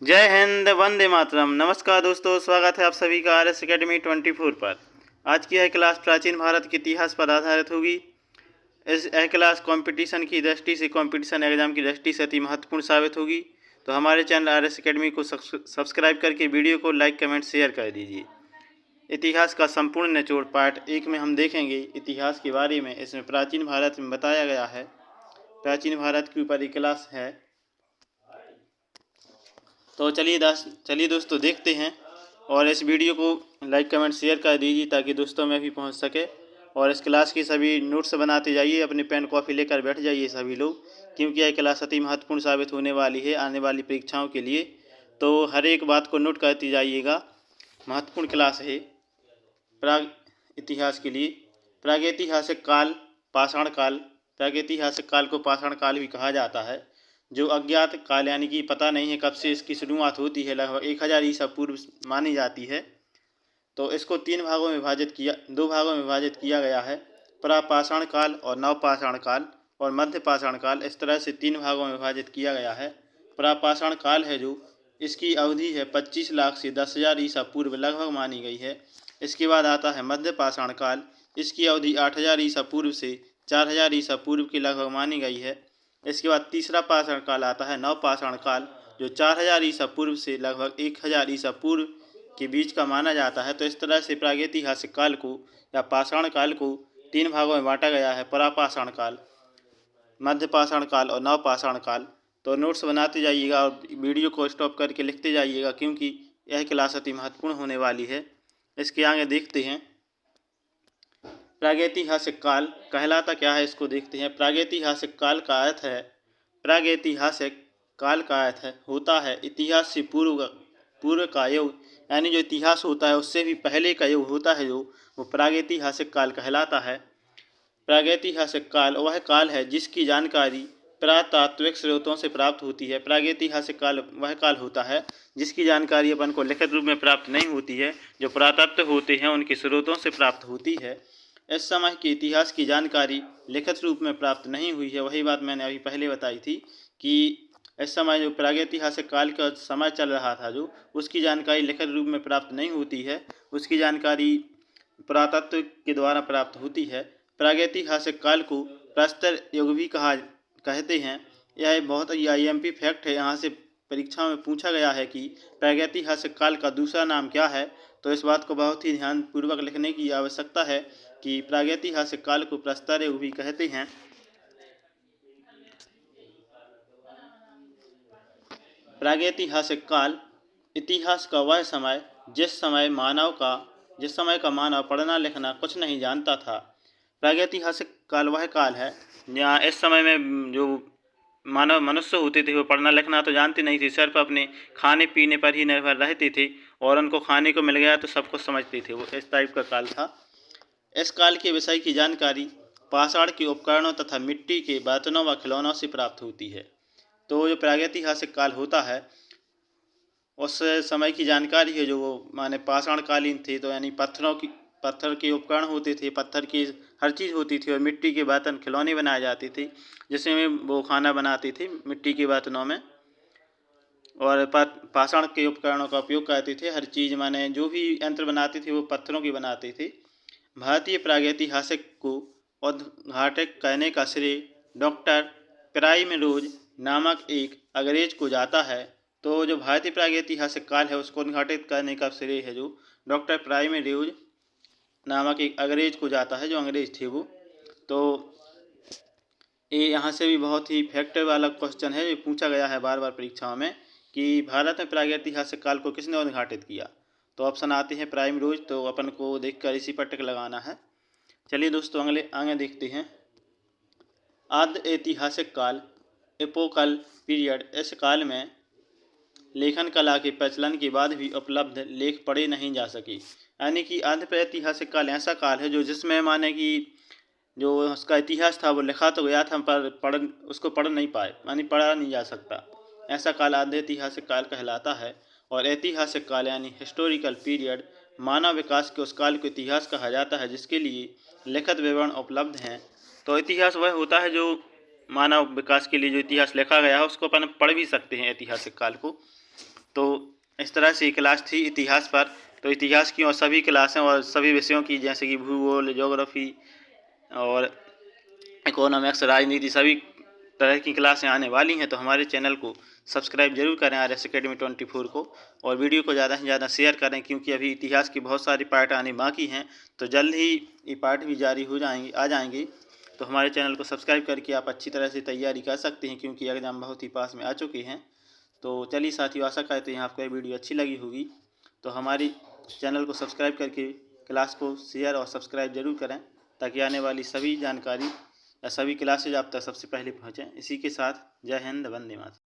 जय हिंद, वंदे मातरम। नमस्कार दोस्तों, स्वागत है आप सभी का RS एकेडमी 24 पर। आज की यह क्लास प्राचीन भारत के इतिहास पर आधारित होगी। यह क्लास कंपटीशन की दृष्टि से, कंपटीशन एग्जाम की दृष्टि से अति महत्वपूर्ण साबित होगी। तो हमारे चैनल RS एकेडमी को सब्सक्राइब करके वीडियो को लाइक, कमेंट, शेयर कर दीजिए। इतिहास का संपूर्ण निचोड़ पार्ट 1 में हम देखेंगे इतिहास के बारे में। इसमें प्राचीन भारत में बताया गया है। प्राचीन भारत के ऊपर ये क्लास है। तो चलिए दोस्तों देखते हैं, और इस वीडियो को लाइक, कमेंट, शेयर कर दीजिए ताकि दोस्तों में भी पहुंच सके। और इस क्लास की सभी नोट्स बनाते जाइए, अपने पेन कॉपी लेकर बैठ जाइए सभी लोग, क्योंकि यह क्लास अति महत्वपूर्ण साबित होने वाली है आने वाली परीक्षाओं के लिए। तो हर एक बात को नोट करती जाइएगा, महत्वपूर्ण क्लास है प्राग इतिहास के लिए। प्रागैतिहासिक काल, पाषाण काल। प्रागैतिहासिक काल को पाषाण काल भी कहा जाता है, जो अज्ञात काल यानी कि पता नहीं है कब से इसकी शुरुआत होती है, लगभग 1000 ईसा पूर्व मानी जाती है। तो इसको दो भागों में विभाजित किया गया है, प्रापाषाण काल और नवपाषाण काल और मध्य पाषाण काल। इस तरह से 3 भागों में विभाजित किया गया है। प्रापाषाण काल है जो, इसकी अवधि है 25 लाख से 10,000 ईसा पूर्व लगभग मानी गई है। इसके बाद आता है मध्य पाषाण काल। इसकी अवधि 8,000 ईसा पूर्व से 4,000 ईसा पूर्व की लगभग मानी गई है। इसके बाद तीसरा पाषाण काल आता है नवपाषाण काल, जो 4,000 ईसा पूर्व से लगभग 1,000 ईसा पूर्व के बीच का माना जाता है। तो इस तरह से प्रागैतिहासिक काल को या पाषाण काल को 3 भागों में बांटा गया है, प्रापाषाण काल, मध्य पाषाण काल और नवपाषाण काल। तो नोट्स बनाते जाइएगा और वीडियो को स्टॉप करके लिखते जाइएगा, क्योंकि यह क्लास अति महत्वपूर्ण होने वाली है। इसके आगे देखते हैं प्रागैतिहासिक काल कहलाता क्या है, इसको देखते हैं। प्रागैतिहासिक काल का अर्थ है, प्रागैतिहासिक काल का अर्थ है होता है इतिहास से पूर्व का युग, यानी जो इतिहास होता है उससे भी पहले का युग होता है, जो वो प्रागैतिहासिक काल कहलाता है। प्रागैतिहासिक काल वह काल है जिसकी जानकारी पुरातात्विक स्रोतों से प्राप्त होती है। प्रागैतिहासिक काल वह काल होता है जिसकी जानकारी अपन को लिखित रूप में प्राप्त नहीं होती है, जो पुरातत्व होते हैं उनके स्रोतों से प्राप्त होती है। इस समय के इतिहास की जानकारी लिखित रूप में प्राप्त नहीं हुई है। वही बात मैंने अभी पहले बताई थी कि इस समय जो प्रागैतिहासिक काल का समय चल रहा था, जो उसकी जानकारी लिखित रूप में प्राप्त नहीं होती है, उसकी जानकारी पुरातत्व के द्वारा प्राप्त होती है। प्रागैतिहासिक काल को प्रस्तर युग भी कहते हैं। यह बहुत ही IMP फैक्ट है, यहाँ से परीक्षा में पूछा गया है कि प्रागैतिहासिक काल का दूसरा नाम क्या है। तो इस बात को बहुत ही ध्यानपूर्वक लिखने की आवश्यकता है कि प्रागैतिहासिक काल को प्रस्तर युग भी कहते हैं। प्रागैतिहासिक काल इतिहास का वह समय जिस समय का मानव पढ़ना लिखना कुछ नहीं जानता था। प्रागैतिहासिक काल वह काल है जहाँ इस समय में जो मनुष्य होते थे वो पढ़ना लिखना तो जानते नहीं थे, सिर्फ अपने खाने पीने पर ही निर्भर रहते थे, और उनको खाने को मिल गया तो सब कुछ समझते थे। वो इस टाइप का काल था। इस काल के विषय की जानकारी पाषाण के उपकरणों तथा मिट्टी के बर्तनों व खिलौनों से प्राप्त होती है। तो जो प्रागैतिहासिक काल होता है उस समय की जानकारी है जो वो माने पाषाणकालीन थे, तो यानी पत्थर के उपकरण होते थे, पत्थर की हर चीज़ होती थी, और मिट्टी के बर्तन खिलौने बनाए जाते थे जिसमें वो खाना बनाते थे मिट्टी के बर्तनों में, और पाषाण के उपकरणों का उपयोग करते थे। हर चीज़ माने जो भी यंत्र बनाते थे वो पत्थरों के बनाते थे। भारतीय प्रागैतिहासिक को उद्घाटित करने का श्रेय डॉक्टर प्राइमरोज नामक एक अंग्रेज को जाता है। तो जो भारतीय प्रागैतिहासिक काल है उसको उद्घाटित करने का श्रेय है जो डॉक्टर प्राइमरोज नामक एक अंग्रेज को जाता है, जो अंग्रेज थे वो। तो ये यहाँ से भी बहुत ही फैक्ट वाला क्वेश्चन है, ये पूछा गया है बार बार परीक्षाओं में कि भारत में प्रागैतिहासिक काल को किसने उद्घाटित किया। तो ऑप्शन आते हैं प्राइमरोज, तो अपन को देखकर इसी पर टिक लगाना है। चलिए दोस्तों आगे देखते हैं। आद्य ऐतिहासिक काल, एपोकल पीरियड। इस काल में लेखन कला के प्रचलन के बाद भी उपलब्ध लेख पढ़े नहीं जा सके, यानी कि आद्य ऐतिहासिक काल ऐसा काल है जो जिसमें माने कि जो उसका इतिहास था वो लिखा तो गया था पर उसको पढ़ नहीं पाए, यानी पढ़ा नहीं जा सकता। ऐसा काल आद्य ऐतिहासिक काल कहलाता है। और ऐतिहासिक काल यानी हिस्टोरिकल पीरियड मानव विकास के उस काल को इतिहास कहा जाता है जिसके लिए लिखित विवरण उपलब्ध हैं। तो इतिहास वह होता है जो मानव विकास के लिए जो इतिहास लिखा गया है उसको अपन पढ़ भी सकते हैं ऐतिहासिक काल को। तो इस तरह से क्लास थी इतिहास पर। तो इतिहास की और सभी क्लासें और सभी विषयों की, जैसे कि भूगोल, ज्योग्राफी और इकोनॉमिक्स, राजनीति, सभी तरह की क्लासें आने वाली हैं। तो हमारे चैनल को सब्सक्राइब जरूर करें RS Academy 24 को, और वीडियो को ज़्यादा से ज़्यादा शेयर करें, क्योंकि अभी इतिहास की बहुत सारी पार्ट आने बाकी हैं। तो जल्द ही ये पार्ट भी जारी हो जाएंगी, आ जाएंगी। तो हमारे चैनल को सब्सक्राइब करके आप अच्छी तरह से तैयारी कर सकते हैं, क्योंकि एग्ज़ाम बहुत ही पास में आ चुके हैं। तो चलिए साथियों, आशा करते हैं आपको ये वीडियो अच्छी लगी होगी। तो हमारी चैनल को सब्सक्राइब करके क्लास को शेयर और सब्सक्राइब जरूर करें, ताकि आने वाली सभी जानकारी या सभी क्लासेज आप तक सबसे पहले पहुँचें। इसी के साथ जय हिंद, वंदे मातरम।